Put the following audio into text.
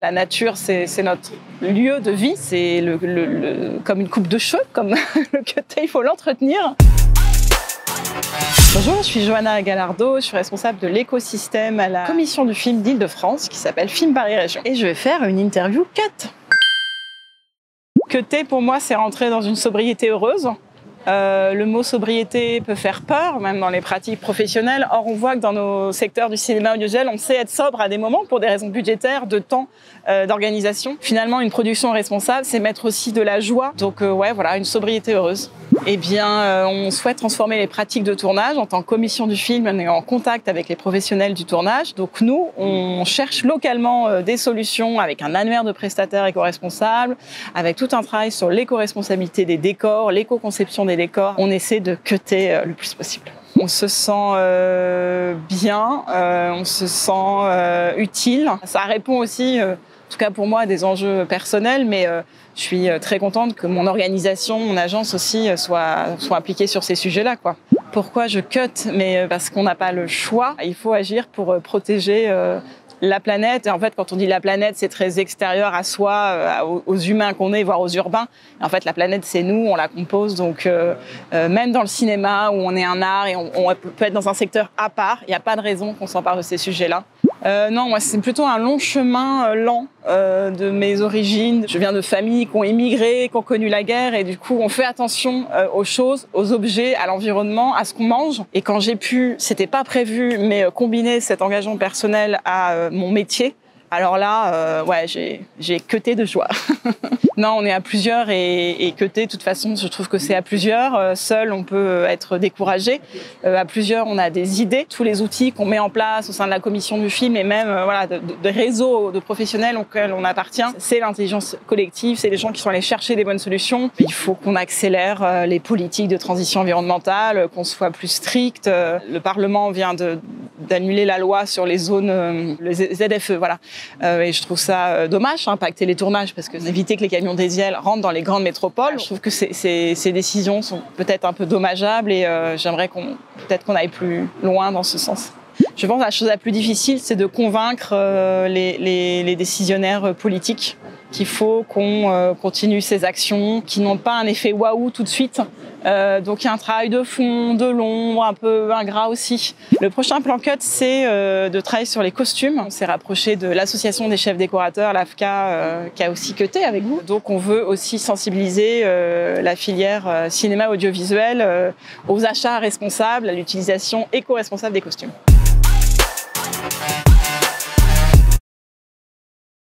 La nature, c'est notre lieu de vie, c'est comme une coupe de cheveux, comme le cutter, il faut l'entretenir. Bonjour, je suis Johanna Gallardo, je suis responsable de l'écosystème à la commission du film d'Île-de-France qui s'appelle Film Paris Région. Et je vais faire une interview cut. Cutter, pour moi, c'est rentrer dans une sobriété heureuse. Le mot sobriété peut faire peur, même dans les pratiques professionnelles. Or, on voit que dans nos secteurs du cinéma audiovisuel, on sait être sobre à des moments pour des raisons budgétaires, de temps, d'organisation. Finalement, une production responsable, c'est mettre aussi de la joie. Donc, ouais, voilà, une sobriété heureuse. Eh bien, on souhaite transformer les pratiques de tournage. En tant que commission du film, on est en contact avec les professionnels du tournage. Donc, nous, on cherche localement des solutions avec un annuaire de prestataires éco-responsables, avec tout un travail sur l'éco-responsabilité des décors, l'éco-conception des décors. On essaie de cutter le plus possible. On se sent bien, on se sent utile. Ça répond aussi, en tout cas pour moi, à des enjeux personnels, mais je suis très contente que mon organisation, mon agence aussi, soit impliquée sur ces sujets-là, quoi. Pourquoi je cut? Mais parce qu'on n'a pas le choix. Il faut agir pour protéger la planète. Et en fait, quand on dit la planète, c'est très extérieur à soi, aux humains qu'on est, voire aux urbains. Et en fait, la planète, c'est nous, on la compose. Donc, même dans le cinéma, où on est un art et on peut être dans un secteur à part, il n'y a pas de raison qu'on s'empare de ces sujets-là. Non, moi, c'est plutôt un long chemin lent de mes origines. Je viens de familles qui ont immigré, qui ont connu la guerre, et du coup, on fait attention aux choses, aux objets, à l'environnement, à ce qu'on mange. Et quand j'ai pu, c'était pas prévu, mais combiner cet engagement personnel à mon métier, alors là, ouais, j'ai cuté de joie. Non, on est à plusieurs et cuter, de toute façon, je trouve que c'est à plusieurs. Seul, on peut être découragé. À plusieurs, on a des idées. Tous les outils qu'on met en place au sein de la commission du film et même voilà, de réseaux de professionnels auxquels on appartient, c'est l'intelligence collective, c'est les gens qui sont allés chercher des bonnes solutions. Il faut qu'on accélère les politiques de transition environnementale, qu'on soit plus strict. Le Parlement vient d'annuler la loi sur les zones, les ZFE, voilà. Et je trouve ça dommage, impacter les tournages, parce que éviter que les camions diesel rentrent dans les grandes métropoles. Je trouve que ces décisions sont peut-être un peu dommageables et j'aimerais peut-être qu'on aille plus loin dans ce sens. Je pense que la chose la plus difficile, c'est de convaincre les décisionnaires politiques qu'il faut qu'on continue ces actions qui n'ont pas un effet waouh tout de suite. Donc il y a un travail de fond, de l'ombre, un peu ingrat aussi. Le prochain plan cut, c'est de travailler sur les costumes. On s'est rapproché de l'association des chefs décorateurs, l'AFCA, qui a aussi cuté avec vous. Donc on veut aussi sensibiliser la filière cinéma audiovisuel aux achats responsables, à l'utilisation éco-responsable des costumes.